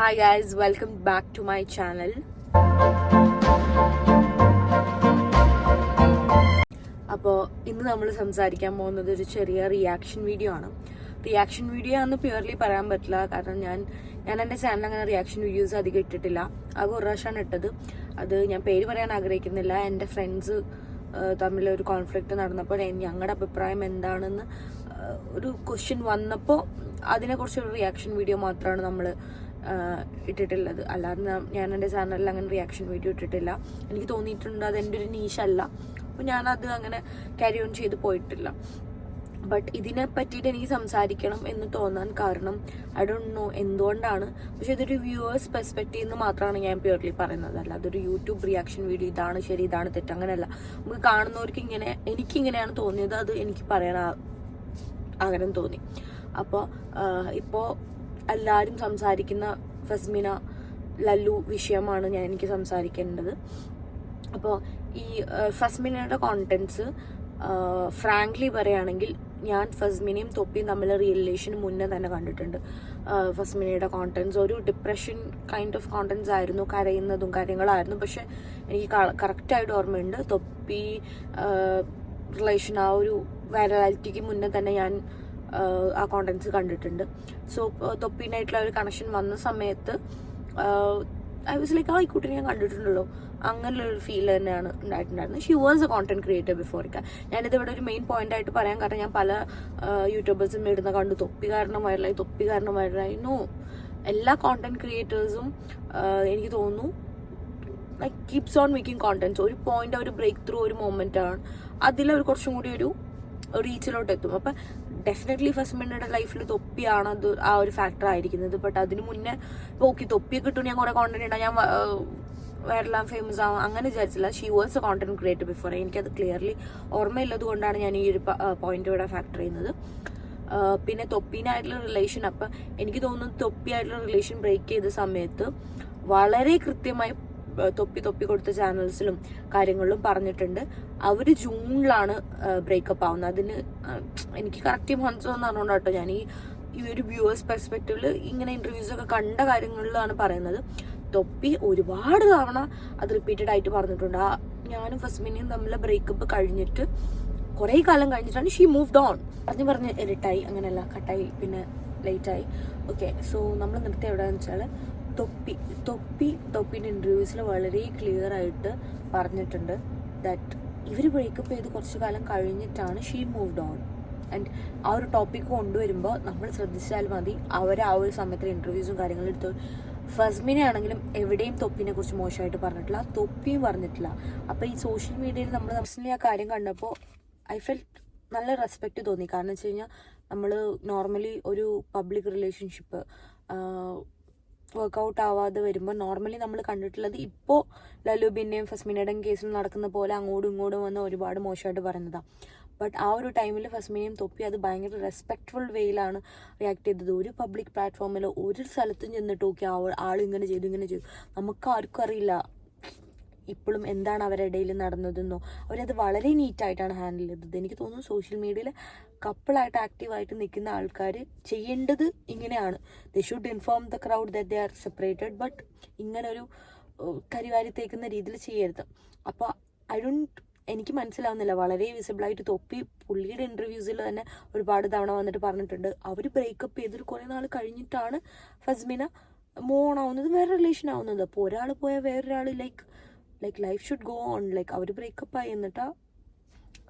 Hi guys, welcome back to my channel. അപ്പോൾ ഇന്ന് നമ്മൾ സംസാരിക്കാൻ പോകുന്നത് ഒരു ചെറിയ റിയാക്ഷൻ വീഡിയോ ആണ്. റിയാക്ഷൻ വീഡിയോ ആണെന്ന് പ്യുവർലി പറയാൻ പറ്റില്ല, കാരണം ഞാൻ എൻ്റെ ചാനൽ അങ്ങനെ റിയാക്ഷൻ വീഡിയോസ് അധികം ഇട്ടിട്ടില്ല. അത് ഒരു പ്രാവശ്യമാണ് ഇട്ടത്. അത് ഞാൻ പേര് പറയാൻ ആഗ്രഹിക്കുന്നില്ല. എൻ്റെ ഫ്രണ്ട്സ് തമ്മിലൊരു കോൺഫ്ലിക്റ്റ് നടന്നപ്പോൾ ഞങ്ങളുടെ അഭിപ്രായം എന്താണെന്ന് ഒരു ക്വസ്റ്റ്യൻ വന്നപ്പോൾ അതിനെക്കുറിച്ചൊരു റിയാക്ഷൻ വീഡിയോ മാത്രമാണ് നമ്മൾ ഇട്ടിട്ടുള്ളത്. അല്ലാതെ ഞാൻ എൻ്റെ ചാനലിൽ അങ്ങനെ റിയാക്ഷൻ വീഡിയോ ഇട്ടിട്ടില്ല. എനിക്ക് തോന്നിയിട്ടുണ്ട് അത് എൻ്റെ ഒരു നീഷല്ല, അപ്പോൾ ഞാനത് അങ്ങനെ ക്യാരി ഓൺ ചെയ്ത് പോയിട്ടില്ല. ബട്ട് ഇതിനെ പറ്റിയിട്ട് എനിക്ക് സംസാരിക്കണം എന്ന് തോന്നാൻ കാരണം ഐ ഡോണ്ട് നോ എന്തുകൊണ്ടാണ്. പക്ഷെ ഇതൊരു വ്യൂവേഴ്സ് പെർസ്പെക്റ്റീവ് നിന്ന് മാത്രമാണ് ഞാൻ പ്യുവർലി പറയുന്നത്. അല്ല അതൊരു യൂട്യൂബ് റിയാക്ഷൻ വീഡിയോ ഇതാണ് ശരി ഇതാണ് തെറ്റ് അങ്ങനെയല്ല. നമുക്ക് കാണുന്നവർക്ക് എനിക്കിങ്ങനെയാണ് തോന്നിയത്, അത് എനിക്ക് പറയാൻ ആഗ്രഹം തോന്നി. അപ്പോൾ ഇപ്പോൾ എല്ലാവരും സംസാരിക്കുന്ന ഫസ്മിന ലല്ലു വിഷയമാണ് എനിക്ക് സംസാരിക്കേണ്ടത്. അപ്പോൾ ഈ ഫസ്മിനയുടെ കോണ്ടന്റ്സ് ഫ്രാങ്ക്ലി പറയുകയാണെങ്കിൽ ഞാൻ ഫസ്മിനയും തൊപ്പിയും തമ്മിലുള്ള റിലേഷൻ മുന്നേ തന്നെ കണ്ടിട്ടുണ്ട്. ഫസ്മിനയുടെ കോണ്ടന്റ്സ് ഒരു ഡിപ്രഷൻ കൈൻഡ് ഓഫ് കോണ്ടന്റ്സ് ആയിരുന്നു, കരയുന്നതും കാര്യങ്ങളായിരുന്നു. പക്ഷെ എനിക്ക് കറക്റ്റായിട്ട് ഓർമ്മയുണ്ട് തൊപ്പി റിലേഷൻ ആ ഒരു വൈറാലിറ്റിക്ക് മുന്നേ തന്നെ ഞാൻ ആ കോണ്ടന്റ്സ് കണ്ടിട്ടുണ്ട്. സോ തൊപ്പീനായിട്ടുള്ള ഒരു കണക്ഷൻ വന്ന സമയത്ത് ഐ വാസ് ലൈക്ക് ഈ കുട്ടീനെ ഞാൻ കണ്ടിട്ടുണ്ടല്ലോ, അങ്ങനെയുള്ളൊരു ഫീൽ തന്നെയാണ് ഉണ്ടായിട്ടുണ്ടായിരുന്നത്. She was a content creator before ഇക്ക. ഞാനിത് ഇവിടെ ഒരു മെയിൻ പോയിന്റ് ആയിട്ട് പറയാൻ കാരണം ഞാൻ പല യൂട്യൂബേഴ്സും ഇടുന്ന കണ്ടു തൊപ്പി കാരണം വൈറലായി. നോ, എല്ലാ കോണ്ടന്റ് ക്രിയേറ്റേഴ്സും എനിക്ക് തോന്നുന്നു like keeps on making contents. ഒരു പോയിന്റ് ഒരു ബ്രേക്ക് ത്രൂ ഒരു മൊമെന്റ് ആണ്, അതിലവർ കുറച്ചും കൂടി ഒരു റീച്ചിലോട്ട് എത്തും. അപ്പം ഡെഫിനറ്റ്ലി ഫസ്മിനയുടെ ലൈഫിൽ തൊപ്പിയാണ് അത് ആ ഒരു ഫാക്ടർ ആയിരിക്കുന്നത്. ബട്ട് അതിന് മുന്നേ ഓക്കെ തൊപ്പിയൊക്കെ കിട്ടും, ഞാൻ കുറെ കോണ്ടന്റ് ഇടാം, ഞാൻ വൈറലാം ഫേമസ് ആവും അങ്ങനെ വിചാരിച്ചില്ല. She was a content creator before. എനിക്കത് ക്ലിയർലി ഓർമ്മയില്ലത് കൊണ്ടാണ് ഞാൻ ഈ ഒരു പോയിന്റ് ഇവിടെ ഫാക്ടർ ചെയ്യുന്നത്. പിന്നെ തൊപ്പീനായിട്ടുള്ള റിലേഷൻ, അപ്പം എനിക്ക് തോന്നുന്നു തൊപ്പിയായിട്ടുള്ള റിലേഷൻ ബ്രേക്ക് ചെയ്ത സമയത്ത് വളരെ കൃത്യമായി തൊപ്പി കൊടുത്ത ചാനൽസിലും കാര്യങ്ങളിലും പറഞ്ഞിട്ടുണ്ട് അവർ ജൂണിലാണ് ബ്രേക്കപ്പ് ആവുന്നത്. അതിന് എനിക്ക് കറക്റ്റ് മന്ത്സ് എന്ന് പറഞ്ഞുകൊണ്ട് കേട്ടോ ഞാൻ ഈ ഒരു വ്യൂവേഴ്സ് പെർസ്പെക്റ്റീവിൽ ഇങ്ങനെ ഇന്റർവ്യൂസ് ഒക്കെ കണ്ട കാര്യങ്ങളിലാണ് പറയുന്നത്. തൊപ്പി ഒരുപാട് തവണ അത് റിപ്പീറ്റഡ് ആയിട്ട് പറഞ്ഞിട്ടുണ്ട്. ഞാനും ഫസ്മിനയും തമ്മിലെ ബ്രേക്കപ്പ് കഴിഞ്ഞിട്ട് കുറേ കാലം കഴിഞ്ഞിട്ടാണ് ഷീ മൂവ്ഡ് ഓൺ. പറഞ്ഞ് ഇരട്ടായി, അങ്ങനെയല്ല കട്ടായി, പിന്നെ ലേറ്റായി. ഓക്കെ, സോ നമ്മൾ നിർത്തി എവിടെയാണെന്ന് വെച്ചാൽ തൊപ്പിൻ്റെ ഇൻ്റർവ്യൂസിൽ വളരെ ക്ലിയർ ആയിട്ട് പറഞ്ഞിട്ടുണ്ട് ദാറ്റ് ഇവർ ബ്രേക്കപ്പ് ചെയ്ത് കുറച്ച് കാലം കഴിഞ്ഞിട്ടാണ് ഷീ മൂവ്ഡ് ഓൺ. ആൻഡ് ആ ഒരു ടോപ്പിക്ക് കൊണ്ടുവരുമ്പോൾ നമ്മൾ ശ്രദ്ധിച്ചാൽ മതി, അവർ ആ ഒരു സമയത്തിൽ ഇൻ്റർവ്യൂസും കാര്യങ്ങളും എടുത്തു. ഫസ്മിനെ ആണെങ്കിലും എവിടെയും തൊപ്പിനെ കുറിച്ച് മോശമായിട്ട് പറഞ്ഞിട്ടില്ല, തൊപ്പിയും പറഞ്ഞിട്ടില്ല. അപ്പോൾ ഈ സോഷ്യൽ മീഡിയയിൽ നമ്മൾ പേഴ്സണലി ആ കാര്യം കണ്ടപ്പോൾ ഐ ഫെൽറ്റ് നല്ല റെസ്പെക്റ്റ് തോന്നി. കാരണം വെച്ച് കഴിഞ്ഞാൽ നമ്മൾ നോർമലി ഒരു പബ്ലിക് റിലേഷൻഷിപ്പ് വർക്കൗട്ട് ആവാതെ വരുമ്പോൾ നോർമലി നമ്മൾ കണ്ടിട്ടുള്ളത് ഇപ്പോൾ ലലുബിൻ്റെയും ഫസ്മിനയുടെയും കേസിൽ നടക്കുന്ന പോലെ അങ്ങോട്ടും ഇങ്ങോട്ടും വന്ന് ഒരുപാട് മോശമായിട്ട് പറയുന്നതാണ്. ബട്ട് ആ ഒരു ടൈമിൽ ഫസ്മിനയും തൊപ്പി അത് ഭയങ്കര റെസ്പെക്ട്ഫുൾ വേയിലാണ് റിയാക്ട് ചെയ്തത്. ഒരു പബ്ലിക് പ്ലാറ്റ്ഫോമിൽ ഒരു സ്ഥലത്തും ചെന്നിട്ട് നോക്കി ആൾ ഇങ്ങനെ ചെയ്തു. നമുക്ക് ആർക്കും അറിയില്ല ഇപ്പോഴും എന്താണ് അവരുടെ ഇടയിൽ നടന്നതെന്നോ. അവരത് വളരെ നീറ്റായിട്ടാണ് ഹാൻഡിൽ ചെയ്തത്. എനിക്ക് തോന്നുന്നു സോഷ്യൽ മീഡിയയിൽ കപ്പിളായിട്ട് ആക്റ്റീവായിട്ട് നിൽക്കുന്ന ആൾക്കാർ ചെയ്യേണ്ടത് ഇങ്ങനെയാണ്. They should inform the crowd that they are separated. But ഇങ്ങനൊരു കരിവാരി തേക്കുന്ന രീതിയിൽ ചെയ്യരുത്. അപ്പോൾ എനിക്ക് മനസ്സിലാവുന്നില്ല, വളരെ വിസിബിളായിട്ട് തൊപ്പി പുള്ളിയുടെ ഇൻ്റർവ്യൂസിൽ തന്നെ ഒരുപാട് തവണ വന്നിട്ട് പറഞ്ഞിട്ടുണ്ട് അവർ ബ്രേക്കപ്പ് ചെയ്തൊരു കുറേ നാൾ കഴിഞ്ഞിട്ടാണ് ഫസ്മിന മൂവ് ആവുന്നത്, വേറെ റിലേഷൻ ആവുന്നത്. അപ്പോൾ ഒരാൾ പോയാൽ വേറൊരാൾ like life should go on. Like അവർ ബ്രേക്കപ്പ് ആയി എന്നിട്ടാ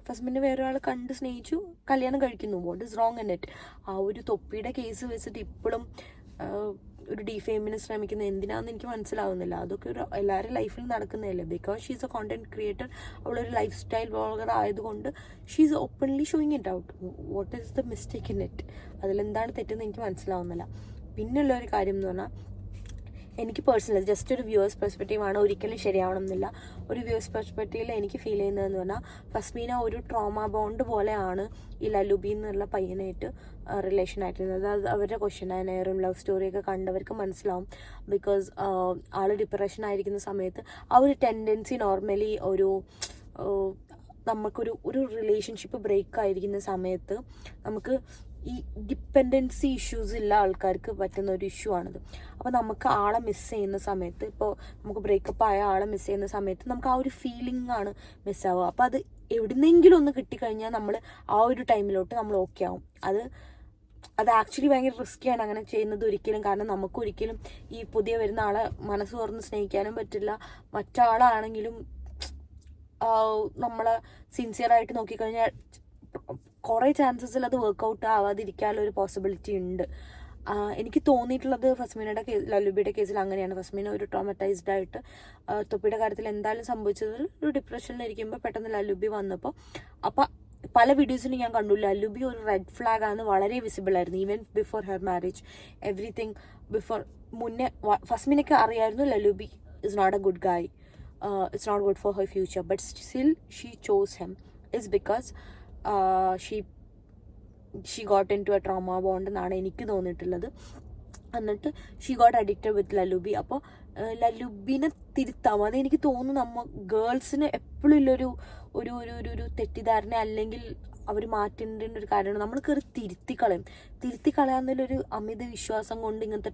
ഫസ്മിനെ വേറൊരാൾ കണ്ട് സ്നേഹിച്ചു കല്യാണം കഴിക്കുന്നു. What is wrong in it? ആ ഒരു തൊപ്പിയുടെ കേസ് വെച്ചിട്ട് ഇപ്പോഴും ഒരു ഡിഫെയിമിന് ശ്രമിക്കുന്നത് എന്തിനാന്ന് എനിക്ക് മനസ്സിലാവുന്നില്ല. അതൊക്കെ ഒരു എല്ലാവരും ലൈഫിൽ നടക്കുന്നതല്ലേ. Because she's a content creator, അവളൊരു ലൈഫ് സ്റ്റൈൽ വ്ളോഗർ ആയതുകൊണ്ട് she's openly showing it out. What is the mistake in it? അതിലെന്താണ് തെറ്റെന്ന് എനിക്ക് മനസ്സിലാവുന്നില്ല. പിന്നെയുള്ള ഒരു കാര്യം എന്ന് പറഞ്ഞാൽ എനിക്ക് പേഴ്സണലി ജസ്റ്റ് ഒരു വ്യൂവേഴ്സ് പെർസ്പെക്റ്റീവാണ്, ഒരിക്കലും ശരിയാവണം എന്നില്ല. ഒരു വ്യൂവേഴ്സ് പെർസ്പെക്റ്റീവിൽ എനിക്ക് ഫീൽ ചെയ്യുന്നതെന്ന് പറഞ്ഞാൽ ഫസ്മീന ഒരു ട്രോമ ബോണ്ട് പോലെയാണ് ഈ ലലുബി എന്നുള്ള പയ്യനായിട്ട് റിലേഷൻ ആയിട്ടിരുന്നത്. അത് അവരുടെ ക്വസ്റ്റ്യൻ ആൻഡ് ലവ് സ്റ്റോറിയൊക്കെ കണ്ടവർക്ക് മനസ്സിലാവും. ബിക്കോസ് ആൾ ഡിപ്രഷൻ ആയിരിക്കുന്ന സമയത്ത് ആ ഒരു ടെൻഡൻസി നോർമലി നമുക്കൊരു റിലേഷൻഷിപ്പ് ബ്രേക്ക് ആയിരിക്കുന്ന സമയത്ത് നമുക്ക് ഈ ഡിപ്പെൻഡൻസി ഇഷ്യൂസ് ഉള്ള ആൾക്കാർക്ക് പറ്റുന്ന ഒരു ഇഷ്യൂ ആണിത്. അപ്പോൾ നമുക്ക് ആളെ മിസ് ചെയ്യുന്ന സമയത്ത്, ഇപ്പോൾ നമുക്ക് ബ്രേക്കപ്പ് ആയ ആളെ മിസ് ചെയ്യുന്ന സമയത്ത് നമുക്ക് ആ ഒരു ഫീലിംഗ് ആണ് മിസ്സാവുക. അപ്പോൾ അത് എവിടുന്നെങ്കിലും ഒന്ന് കിട്ടിക്കഴിഞ്ഞാൽ നമ്മൾ ആ ഒരു ടൈമിലോട്ട് നമ്മൾ ഓക്കെ ആവും. അത് ആക്ച്വലി ഭയങ്കര റിസ്ക്കിയാണ് അങ്ങനെ ചെയ്യുന്നത് ഒരിക്കലും. കാരണം നമുക്കൊരിക്കലും ഈ പുതിയ വരുന്ന ആളെ മനസ്സ് തുറന്ന് സ്നേഹിക്കാനും പറ്റില്ല. മറ്റാളാണെങ്കിലും നമ്മളെ സിൻസിയറായിട്ട് നോക്കിക്കഴിഞ്ഞാൽ കുറേ ചാൻസസിൽ അത് വർക്കൗട്ട് ആവാതിരിക്കാനുള്ള ഒരു പോസിബിലിറ്റി ഉണ്ട്. എനിക്ക് തോന്നിയിട്ടുള്ളത് ഫസ്മീനയുടെ ലല്ലുബിയുടെ കേസിൽ അങ്ങനെയാണ്. ഫസ്മീന ഒരു ട്രോമറ്റൈസ്ഡ് ആയിട്ട് തൊപ്പിയുടെ കാര്യത്തിൽ എന്തായാലും സംഭവിച്ചത് ഒരു ഡിപ്രഷനിലിരിക്കുമ്പോൾ പെട്ടെന്ന് ലല്ലുബി വന്നപ്പോൾ അപ്പം പല വീഡിയോസിലും ഞാൻ കണ്ടു ലല്ലുബി ഒരു റെഡ് ഫ്ലാഗ് ആണ്, വളരെ വിസിബിൾ ആയിരുന്നു. Even before her marriage everything before മുന്നേ ഫസ്മീനൊക്കെ അറിയായിരുന്നു Lallubi is not a good guy, it's not good for her future, but still she chose him is because she got into a trauma bond എന്നാണ് എനിക്ക് തോന്നിയിട്ടുള്ളത്. എന്നിട്ട് she got addicted with Lallubi. അപ്പോൾ ലല്ലുബിനെ തിരുത്താം. അതെനിക്ക് തോന്നുന്നു നമ്മൾ ഗേൾസിന് എപ്പോഴും ഉള്ളൊരു ഒരു ഒരു ഒരു തെറ്റിദ്ധാരണ അല്ലെങ്കിൽ അവർ മാറ്റേണ്ട ഒരു കാര്യമാണ്. നമ്മൾ കയറി തിരുത്തിക്കളയാന്നുള്ളൊരു അമിത വിശ്വാസം കൊണ്ട് ഇങ്ങനത്തെ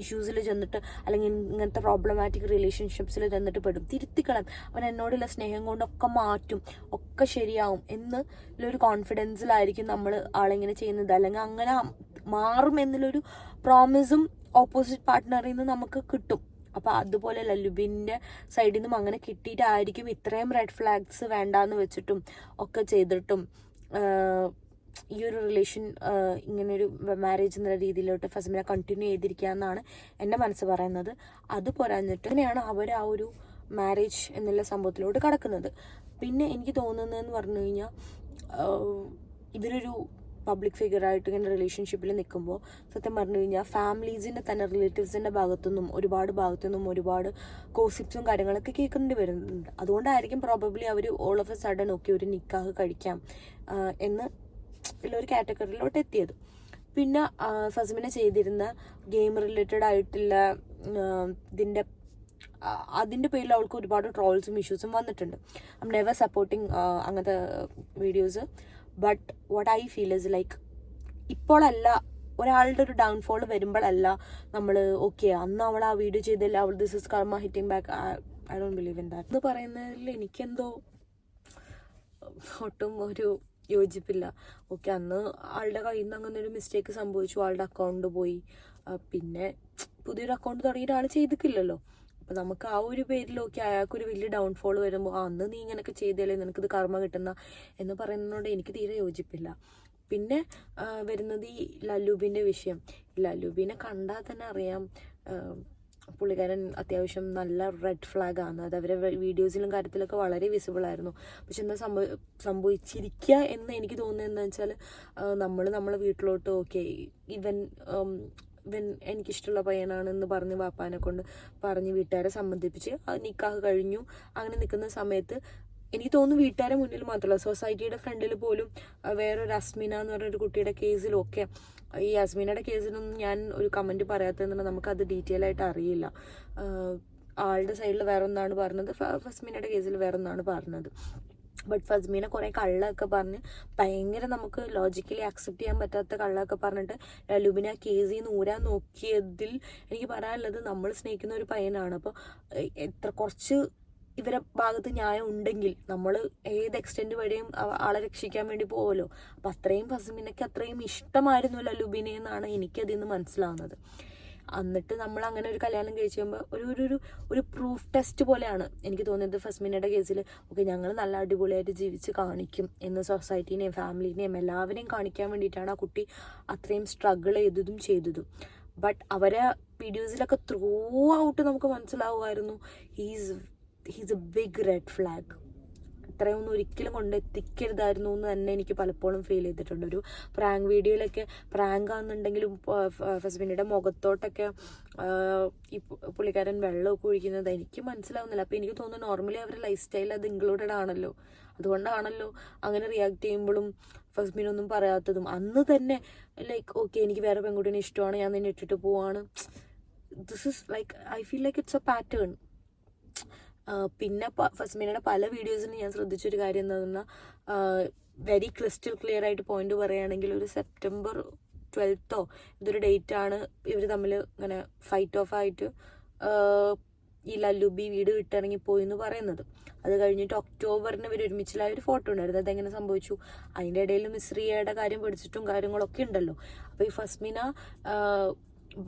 ഇഷ്യൂസിൽ ചെന്നിട്ട് അല്ലെങ്കിൽ ഇങ്ങനത്തെ പ്രോബ്ലമാറ്റിക് റിലേഷൻഷിപ്സിൽ ചെന്നിട്ട് പെടും. തിരുത്തിക്കളയും, അവൻ എന്നോടുള്ള സ്നേഹം കൊണ്ടൊക്കെ മാറ്റും, ഒക്കെ ശരിയാവും എന്നുള്ളൊരു കോൺഫിഡൻസിലായിരിക്കും നമ്മൾ ആളിങ്ങനെ ചെയ്യുന്നത്. അല്ലെങ്കിൽ അങ്ങനെ മാറും എന്നുള്ളൊരു പ്രോമിസും ഓപ്പോസിറ്റ് പാർട്ട്ണറിൽ നിന്ന് നമുക്ക് കിട്ടും. അപ്പോൾ അതുപോലെ ലല്ലുബിൻ്റെ സൈഡിൽ നിന്നും അങ്ങനെ കിട്ടിയിട്ടായിരിക്കും ഇത്രയും റെഡ് ഫ്ലാഗ്സ് വേണ്ടാന്ന് വെച്ചിട്ടും ഒക്കെ ചെയ്തിട്ടും ഈ ഒരു റിലേഷൻ ഇങ്ങനൊരു മാരേജ് എന്നുള്ള രീതിയിലോട്ട് ഫസ്മിന കണ്ടിന്യൂ ചെയ്തിരിക്കുക എന്നാണ് എൻ്റെ മനസ്സ് പറയുന്നത്. അത് പോരാഞ്ഞിട്ട് അങ്ങനെയാണ് അവർ ആ ഒരു മാരേജ് എന്നുള്ള സംഭവത്തിലോട്ട് കടക്കുന്നത്. പിന്നെ എനിക്ക് തോന്നുന്നതെന്ന് പറഞ്ഞു കഴിഞ്ഞാൽ ഇവരൊരു പബ്ലിക് ഫിഗറായിട്ട് ഇങ്ങനെ റിലേഷൻഷിപ്പിൽ നിൽക്കുമ്പോൾ സത്യം പറഞ്ഞു കഴിഞ്ഞാൽ ഫാമിലീസിൻ്റെ തന്നെ റിലേറ്റീവ്സിൻ്റെ ഭാഗത്തുനിന്നും ഒരുപാട് ഗോസിപ്സും കാര്യങ്ങളൊക്കെ കേൾക്കേണ്ടി വരുന്നുണ്ട്. അതുകൊണ്ടായിരിക്കും പ്രോബബ്ലി അവർ ഓൾ ഓഫ് എ സഡൻ ഒക്കെ ഒരു നിക്കാഹ് കഴിക്കാം എന്ന് ഉള്ളൊരു കാറ്റഗറിയിലോട്ട് എത്തിയത്. പിന്നെ ഫസ്മിന ചെയ്തിരുന്ന ഗെയിം റിലേറ്റഡ് ആയിട്ടുള്ള അതിൻ്റെ പേരിൽ അവൾക്ക് ഒരുപാട് ട്രോൾസും ഇഷ്യൂസും വന്നിട്ടുണ്ട്. ഐ എം നെവർ സപ്പോർട്ടിങ് അങ്ങനത്തെ videos. But what I feel is like ഇപ്പോഴല്ല, ഒരാളുടെ ഒരു ഡൗൺഫോൾ വരുമ്പോഴല്ല നമ്മൾ ഓക്കെ അന്ന് അവൾ ആ വീഡിയോ ചെയ്തില്ല, അവൾ ദിസ് ഇസ് കർമ്മ hitting back, I don't believe in that എന്ന് പറയുന്നതിൽ എനിക്കെന്തോ ഒട്ടും ഒരു യോജിപ്പില്ല. ഓക്കെ അന്ന് ആളുടെ കയ്യിൽ നിന്ന് അങ്ങനെ ഒരു മിസ്റ്റേക്ക് സംഭവിച്ചു, ആളുടെ അക്കൗണ്ട് പോയി, പിന്നെ പുതിയൊരു അക്കൗണ്ട് തുടങ്ങിയിട്ട് ആൾ ചെയ്തിട്ടില്ലല്ലോ. അപ്പം നമുക്ക് ആ ഒരു പേരിൽ ഓക്കെ അയാൾക്കൊരു വലിയ ഡൗൺഫോൾ വരുമ്പോൾ അന്ന് നീ ഇങ്ങനെയൊക്കെ ചെയ്താലേ നിനക്കിത് കർമ്മ കിട്ടുന്ന എന്ന് പറയുന്നതുകൊണ്ട് എനിക്ക് തീരെ യോജിപ്പില്ല. പിന്നെ വരുന്നത് ഈ ലല്ലുബിൻ്റെ വിഷയം. ലല്ലുബിനെ കണ്ടാൽ തന്നെ അറിയാം പുള്ളിക്കാരൻ അത്യാവശ്യം നല്ല റെഡ് ഫ്ലാഗ് ആണ്. അത് അവരെ വീഡിയോസിലും കാര്യത്തിലൊക്കെ വളരെ വിസിബിൾ ആയിരുന്നു. പക്ഷെ എന്താ സംഭവിച്ചിരിക്കുക എന്ന് എനിക്ക് തോന്നുന്നത് എന്താണെന്ന് വെച്ചാൽ നമ്മളെ വീട്ടിലോട്ട് ഓക്കെ ഇവൻ എനിക്കിഷ്ടമുള്ള പയ്യനാണെന്ന് പറഞ്ഞ് വാപ്പാനെ കൊണ്ട് പറഞ്ഞ് വീട്ടുകാരെ സംബന്ധിപ്പിച്ച് നിക്കാഹ് കഴിഞ്ഞു. അങ്ങനെ നിൽക്കുന്ന സമയത്ത് എനിക്ക് തോന്നുന്നു വീട്ടുകാരെ മുന്നിൽ മാത്രമല്ല സൊസൈറ്റിയുടെ ഫ്രണ്ടിൽ പോലും വേറൊരു അസ്മിന എന്ന് പറഞ്ഞൊരു കുട്ടിയുടെ കേസിലൊക്കെ, ഈ അസ്മിനയുടെ കേസിലൊന്നും ഞാൻ ഒരു കമൻറ്റ് പറയാത്തതെന്ന് നമുക്കത് ഡീറ്റെയിൽ ആയിട്ട് അറിയില്ല. ആളുടെ സൈഡിൽ വേറെ ഒന്നാണ് പറഞ്ഞത്, ഫസ്മിനയുടെ കേസിൽ വേറെ ഒന്നാണ് പറഞ്ഞത്. ബട്ട് ഫസ്മീനെ കുറേ കള്ളൊക്കെ പറഞ്ഞ് ഭയങ്കര നമുക്ക് ലോജിക്കലി അക്സെപ്റ്റ് ചെയ്യാൻ പറ്റാത്ത കള്ളൊക്കെ പറഞ്ഞിട്ട് ലല്ലുബിനെ ആ കേസിൽ നിന്ന് ഊരാൻ നോക്കിയതിൽ എനിക്ക് പറയാനുള്ളത് നമ്മൾ സ്നേഹിക്കുന്ന ഒരു പയ്യനാണ്. അപ്പോൾ കുറച്ച് ഇവരെ ഭാഗത്ത് ന്യായം ഉണ്ടെങ്കിൽ നമ്മൾ ഏത് എക്സ്റ്റെൻഡ് വരെയും ആളെ രക്ഷിക്കാൻ വേണ്ടി പോകുമല്ലോ. അപ്പം അത്രയും ഫസ്മിനയ്ക്ക് അത്രയും ഇഷ്ടമായിരുന്നു ലല്ലുബിനെ എന്നാണ് എനിക്കതിൽ നിന്ന് മനസ്സിലാവുന്നത്. എന്നിട്ട് നമ്മൾ അങ്ങനെ ഒരു കല്യാണം കഴിച്ച് കഴിയുമ്പോൾ ഒരു പ്രൂഫ് ടെസ്റ്റ് പോലെയാണ് എനിക്ക് തോന്നിയത് ഫസ്മിനയുടെ കേസിൽ. ഓക്കെ ഞങ്ങൾ നല്ല അടിപൊളിയായിട്ട് ജീവിച്ച് കാണിക്കും എന്ന് സൊസൈറ്റീനെയും ഫാമിലീനെയും എല്ലാവരെയും കാണിക്കാൻ വേണ്ടിയിട്ടാണ് ആ കുട്ടി അത്രയും സ്ട്രഗിൾ ചെയ്തതും. ബട്ട് അവരെ വീഡിയോസിലൊക്കെ ത്രൂ ഔട്ട് നമുക്ക് മനസ്സിലാവുമായിരുന്നു he's a big red flag. ഇത്രയൊന്നും ഒരിക്കലും കൊണ്ടെത്തിക്കരുതായിരുന്നു എന്ന് തന്നെ എനിക്ക് പലപ്പോഴും ഫീൽ ചെയ്തിട്ടുണ്ട്. ഒരു പ്രാങ്ക് വീഡിയോയിലൊക്കെ പ്രാങ്ക് ആണെന്നുണ്ടെങ്കിലും ഫസ്ബിൻ്റെ മുഖത്തോട്ടൊക്കെ ഈ പുള്ളിക്കാരൻ വെള്ളമൊക്കെ ഒഴിക്കുന്നത് എനിക്ക് മനസ്സിലാവുന്നില്ല. അപ്പോൾ എനിക്ക് തോന്നുന്നു നോർമലി അവരുടെ ലൈഫ് സ്റ്റൈൽ അത് ഇൻക്ലൂഡഡ് ആണല്ലോ, അതുകൊണ്ടാണല്ലോ അങ്ങനെ റിയാക്ട് ചെയ്യുമ്പോഴും ഫസ്ബിനൊന്നും പറയാത്തതും. അന്ന് തന്നെ ലൈക്ക് ഓക്കെ എനിക്ക് വേറെ പെൺകുട്ടീനെ ഇഷ്ടമാണ്, ഞാൻ നിന്നെ ഇട്ടിട്ട് പോവാണ്. This is like I feel like it's A pattern. പിന്നെ ഫസ്മിനയുടെ പല വീഡിയോസിനും ഞാൻ ശ്രദ്ധിച്ചൊരു കാര്യം എന്താ പറഞ്ഞാൽ വെരി ക്രിസ്റ്റൽ ക്ലിയർ ആയിട്ട് പോയിന്റ് പറയുകയാണെങ്കിൽ ഒരു സെപ്റ്റംബർ 12th ഇതൊരു ഡേറ്റ് ആണ് ഇവർ തമ്മിൽ ഇങ്ങനെ ഫൈറ്റ് ഓഫ് ആയിട്ട് ഈ ലല്ലുബി വീട് വിട്ടിറങ്ങി പോയി എന്ന് പറയുന്നത്. അത് കഴിഞ്ഞിട്ട് ഒക്ടോബറിന് ഇവർ ഒരുമിച്ചുള്ള ഒരു ഫോട്ടോ ഉണ്ടായിരുന്നു. അതെങ്ങനെ സംഭവിച്ചു? അതിൻ്റെ ഇടയിൽ മിസ്രിയയുടെ കാര്യം പഠിച്ചിട്ടും കാര്യങ്ങളൊക്കെ ഉണ്ടല്ലോ. അപ്പോൾ ഈ ഫസ്മിന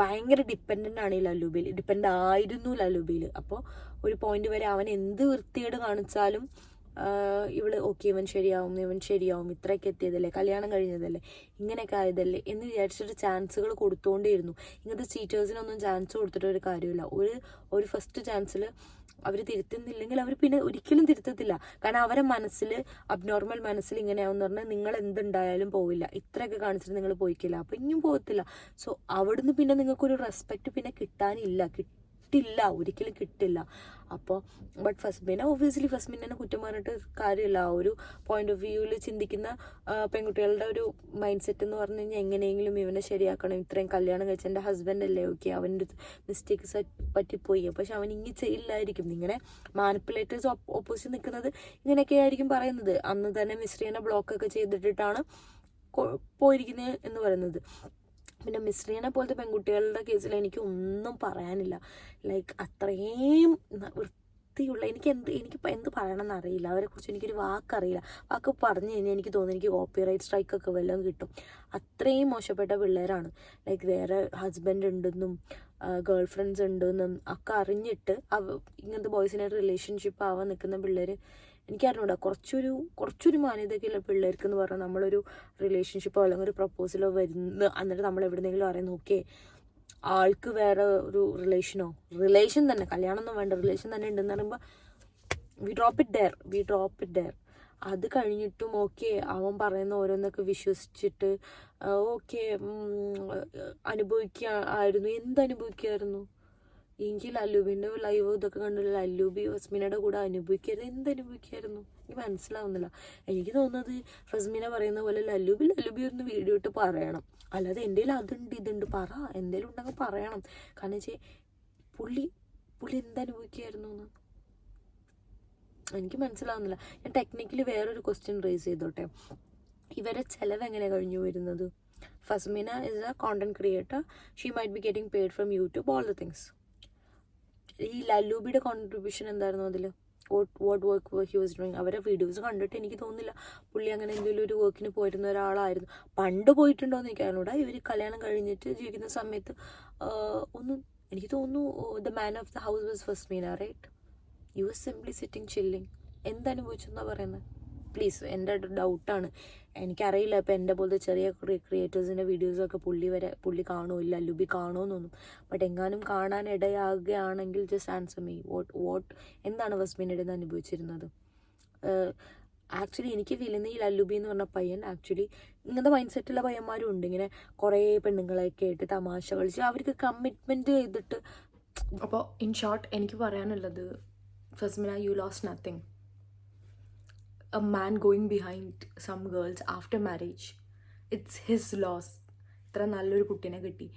ഭയങ്കര ഡിപ്പെൻഡൻ്റ് ആണ് ഈ ലല്ലുബിയിൽ, ഡിപ്പെൻഡ് ആയിരുന്നു ലല്ലുബിയിൽ. അപ്പോൾ ഒരു പോയിന്റ് വരെ അവൻ എന്ത് വൃത്തികേട് കാണിച്ചാലും ഇവള് ഓക്കെ ഇവൻ ശരിയാവും ഇത്രയൊക്കെ എത്തിയതല്ലേ, കല്യാണം കഴിഞ്ഞതല്ലേ, ഇങ്ങനെയൊക്കെ ആയതല്ലേ എന്ന് വിചാരിച്ചിട്ട് ചാൻസുകൾ കൊടുത്തുകൊണ്ടേയിരുന്നു. ഇങ്ങനത്തെ ചീറ്റേഴ്സിനൊന്നും ചാൻസ് കൊടുത്തിട്ട് ഒരു കാര്യമില്ല. ഒരു ഫസ്റ്റ് ചാൻസിൽ അവർ തിരുത്തുന്നില്ലെങ്കിൽ അവർ പിന്നെ ഒരിക്കലും തിരുത്തത്തില്ല. കാരണം അവരെ മനസ്സിൽ അബ്നോർമൽ മനസ്സിൽ ഇങ്ങനെയാവുമെന്ന് പറഞ്ഞാൽ നിങ്ങൾ എന്തുണ്ടായാലും പോവില്ല, ഇത്രയൊക്കെ കാണിച്ചിട്ട് നിങ്ങൾ പോയിക്കില്ല, അപ്പം ഇനിയും പോകത്തില്ല. സോ അവിടുന്ന് പിന്നെ നിങ്ങൾക്കൊരു റെസ്പെക്റ്റ് പിന്നെ ഒരിക്കലും കിട്ടില്ല. അപ്പോൾ ബട്ട് ഒബ്വിയസ്ലി ഫസ്മിനെ കുറ്റം പറഞ്ഞിട്ട് കാര്യമില്ല. ആ ഒരു പോയിന്റ് ഓഫ് വ്യൂവിൽ ചിന്തിക്കുന്ന പെൺകുട്ടികളുടെ ഒരു മൈൻഡ് സെറ്റ് എന്ന് പറഞ്ഞു കഴിഞ്ഞാൽ എങ്ങനെയെങ്കിലും ഇവനെ ശരിയാക്കണം, ഇത്രയും കല്യാണം കഴിച്ച എൻ്റെ ഹസ്ബൻഡ് അല്ലേ, ഓക്കെ അവൻ്റെ മിസ്റ്റേക്സ് പറ്റിപ്പോയി, പക്ഷെ അവൻ ഇങ്ങനെ ചെയ്യില്ലായിരിക്കും. ഇങ്ങനെ മാനിപ്പുലേറ്റേഴ്സ് ഓപ്പോസിറ്റ് നിൽക്കുന്നത് ഇങ്ങനെയൊക്കെ ആയിരിക്കും പറയുന്നത്. അന്ന് തന്നെ മിസ്രിയനെ ബ്ലോക്കൊക്കെ ചെയ്തിട്ടിട്ടാണ് പോയിരിക്കുന്നത് എന്ന് പറയുന്നത്. പിന്നെ മിസ്രീനെ പോലത്തെ പെൺകുട്ടികളുടെ കേസിൽ എനിക്ക് ഒന്നും പറയാനില്ല. ലൈക്ക് അത്രയും വൃത്തിയുള്ള എനിക്ക് എന്ത് പറയണമെന്ന് അറിയില്ല. അവരെക്കുറിച്ച് എനിക്കൊരു വാക്കറിയില്ല. വാക്ക് പറഞ്ഞു കഴിഞ്ഞാൽ എനിക്ക് തോന്നുന്നു എനിക്ക് കോപ്പിറൈറ്റ് സ്ട്രൈക്കൊക്കെ വല്ലതും കിട്ടും. അത്രയും മോശപ്പെട്ട പിള്ളേരാണ്. ലൈക്ക് വേറെ ഹസ്ബൻഡ് ഉണ്ടെന്നും ഗേൾ ഫ്രണ്ട്സ് ഉണ്ടെന്നും ഒക്കെ അറിഞ്ഞിട്ട് ഇങ്ങനത്തെ ബോയ്സിനായിട്ട് റിലേഷൻഷിപ്പ് ആവാൻ നിൽക്കുന്ന പിള്ളേർ എനിക്കറിഞ്ഞൂടാ. കുറച്ചൊരു മാന്യതയൊക്കെയുള്ള പിള്ളേർക്ക് എന്ന് പറഞ്ഞാൽ നമ്മളൊരു റിലേഷൻഷിപ്പോ അല്ലെങ്കിൽ ഒരു പ്രപ്പോസലോ വരുന്ന എന്നിട്ട് നമ്മൾ എവിടെന്നെങ്കിലും അറിയാൻ ഓക്കെ ആൾക്ക് വേറെ ഒരു റിലേഷൻ തന്നെ, കല്യാണമൊന്നും വേണ്ട, റിലേഷൻ തന്നെ ഉണ്ടെന്ന് പറയുമ്പോൾ വി ഡ്രോപ്പ് ഇറ്റ് ഡെയർ. അത് കഴിഞ്ഞിട്ടും ഓക്കെ അവൻ പറയുന്ന ഓരോന്നൊക്കെ വിശ്വസിച്ചിട്ട് ഓക്കെ അനുഭവിക്കുമായിരുന്നു. എനിക്ക് ലല്ലൂബിൻ്റെ ലൈവ് ഇതൊക്കെ കണ്ടില്ല. ലല്ലൂബി ഫസ്മിനയുടെ കൂടെ അനുഭവിക്കായിരുന്നു എനിക്ക് മനസ്സിലാവുന്നില്ല. എനിക്ക് തോന്നുന്നത് ഫസ്മിന പറയുന്ന പോലെ ലല്ലൂബി ഒന്ന് വീഡിയോ ഇട്ട് പറയണം. അല്ലാതെ എൻ്റെ അതുണ്ട് ഇതുണ്ട് പറ, എന്തെങ്കിലും ഉണ്ടെങ്കിൽ പറയണം. കാരണം വെച്ചാൽ പുള്ളി എന്തനുഭവിക്കായിരുന്നു എന്ന് എനിക്ക് മനസ്സിലാവുന്നില്ല. ഞാൻ ടെക്നിക്കലി വേറൊരു ക്വസ്റ്റ്യൻ റേസ് ചെയ്തോട്ടെ. ഇവരെ ചിലവ് എങ്ങനെ കഴിഞ്ഞു വരുന്നത്? Fasmina is A content creator, she might be getting paid from YouTube, all the things. ഈ ലല്ലൂബിയുടെ കോൺട്രിബ്യൂഷൻ എന്തായിരുന്നു അതിൽ? What work he was doing? അവരെ വീഡിയോസ് കണ്ടിട്ട് എനിക്ക് തോന്നുന്നില്ല പുള്ളി അങ്ങനെ എന്തെങ്കിലും ഒരു വർക്കിന് പോയിരുന്ന ഒരാളായിരുന്നു. പണ്ട് പോയിട്ടുണ്ടോ എന്ന് എനിക്കറിഞ്ഞൂടാ. ഇവർ കല്യാണം കഴിഞ്ഞിട്ട് ജീവിക്കുന്ന സമയത്ത് ഒന്നും എനിക്ക് തോന്നുന്നു the man of the house was Fasmina, right? You was simply sitting chilling. എന്തനുഭവിച്ചെന്നാ പറയുന്നത്? പ്ലീസ്, എൻ്റെ ഡൗട്ടാണ്. എനിക്കറിയില്ല ഇപ്പം എൻ്റെ പോലത്തെ ചെറിയ ക്രിയേറ്റേഴ്സിൻ്റെ വീഡിയോസൊക്കെ പുള്ളി കാണുമില്ല, ലല്ലുബി കാണുമെന്നൊന്നും. ബട്ട് എങ്ങാനും കാണാൻ ഇടയാകുകയാണെങ്കിൽ ജസ്റ്റ് ആൻസർ മീ. എന്താണ് ഫസ്മിനയുടെ അനുഭവിച്ചിരുന്നത്? ആക്ച്വലി എനിക്ക് ഫീൽ ചെയ്യുന്ന ഈ ലല്ലുബി എന്ന് പറഞ്ഞ പയ്യൻ ആക്ച്വലി ഇങ്ങനത്തെ മൈൻഡ് സെറ്റുള്ള പയ്യന്മാരും ഉണ്ട്. ഇങ്ങനെ കുറേ പെണ്ണുങ്ങളെയൊക്കെ ആയിട്ട് തമാശ കളിച്ച് അവർക്ക് കമ്മിറ്റ്മെൻറ്റ് ചെയ്തിട്ട്. അപ്പോൾ ഇൻ ഷോർട്ട് എനിക്ക് പറയാനുള്ളത്, Fasmina, you lost nothing. A man going behind some girls after marriage, it's his loss. ഇത്ര നല്ലൊരു കുട്ടീനെ കിട്ടി.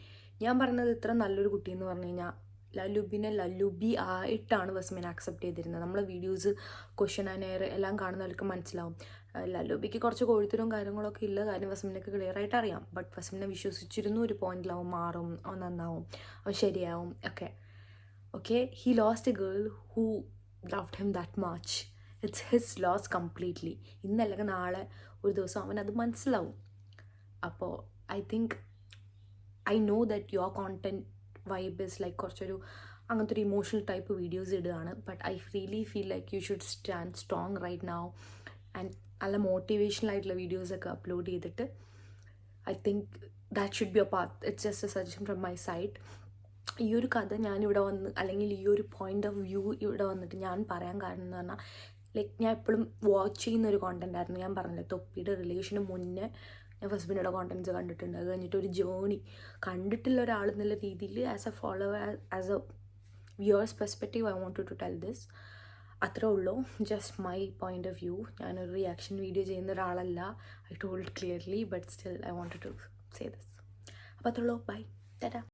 ഞാൻ പറഞ്ഞത് ഇത്ര നല്ലൊരു കുട്ടി എന്ന് പറഞ്ഞു കഴിഞ്ഞാൽ ലല്ലുബിനെ ലല്ലുബി ആയിട്ടാണ് ഫസ്മിന അക്സെപ്റ്റ് ചെയ്തിരുന്നത്. നമ്മളെ വീഡിയോസ് ക്വസ്റ്റ്യൻ ആൻഡ് എയർ എല്ലാം കാണുന്നവർക്ക് മനസ്സിലാവും. ലല്ലുബിക്ക് കുറച്ച് കോഴിത്തരവും കാര്യങ്ങളൊക്കെ ഉള്ള കാര്യം ഫസ്മിനക്ക് ക്ലിയർ ആയിട്ട് അറിയാം. ബട്ട് ഫസ്മിനെ വിശ്വസിച്ചിരുന്നു ഒരു പോയിന്റിൽ അവൻ മാറും, അവൻ നന്നാവും, അവൻ ശരിയാവും ഒക്കെ. Okay, he lost a girl who loved him that much. It's his loss completely. ഇന്നല്ലെങ്കിൽ നാളെ ഒരു ദിവസം അവനത് മനസ്സിലാവും. അപ്പോൾ I know that your content vibe is like കുറച്ചൊരു അങ്ങനത്തെ ഒരു ഇമോഷണൽ ടൈപ്പ് വീഡിയോസ് ഇടുകയാണ്. But I really feel like you should stand strong right now and നല്ല മോട്ടിവേഷണൽ ആയിട്ടുള്ള വീഡിയോസൊക്കെ അപ്ലോഡ് ചെയ്തിട്ട് I think that should be a path. It's just a suggestion from my side. ഈ ഒരു കഥ ഞാനിവിടെ വന്ന് അല്ലെങ്കിൽ ഈ ഒരു പോയിന്റ് ഓഫ് വ്യൂ ഇവിടെ വന്നിട്ട് ഞാൻ പറയാൻ കാരണം എന്ന് പറഞ്ഞാൽ ലൈക്ക് ഞാൻ എപ്പോഴും വാച്ച് ചെയ്യുന്ന ഒരു കോണ്ടന്റ് ആയിരുന്നു. ഞാൻ പറഞ്ഞില്ലേ, തൊപ്പിയുടെ റിലേഷന് മുന്നേ ഞാൻ ഫസ്ബിനോടെ കോണ്ടന്റ്സ് കണ്ടിട്ടുണ്ട്. അത് കഴിഞ്ഞിട്ട് ഒരു ജേണി കണ്ടിട്ടുള്ള ഒരാളെന്നുള്ള രീതിയിൽ as a follower, as a viewer's perspective I wanted to tell this. അത്രേ ഉള്ളൂ, just my point of view. ഞാനൊരു റിയാക്ഷൻ വീഡിയോ ചെയ്യുന്ന ഒരാളല്ല, I told clearly, but still I wanted to say this. അപ്പോൾ അത്രേ ഉള്ളൂ. ബൈ, ടാറ്റാ.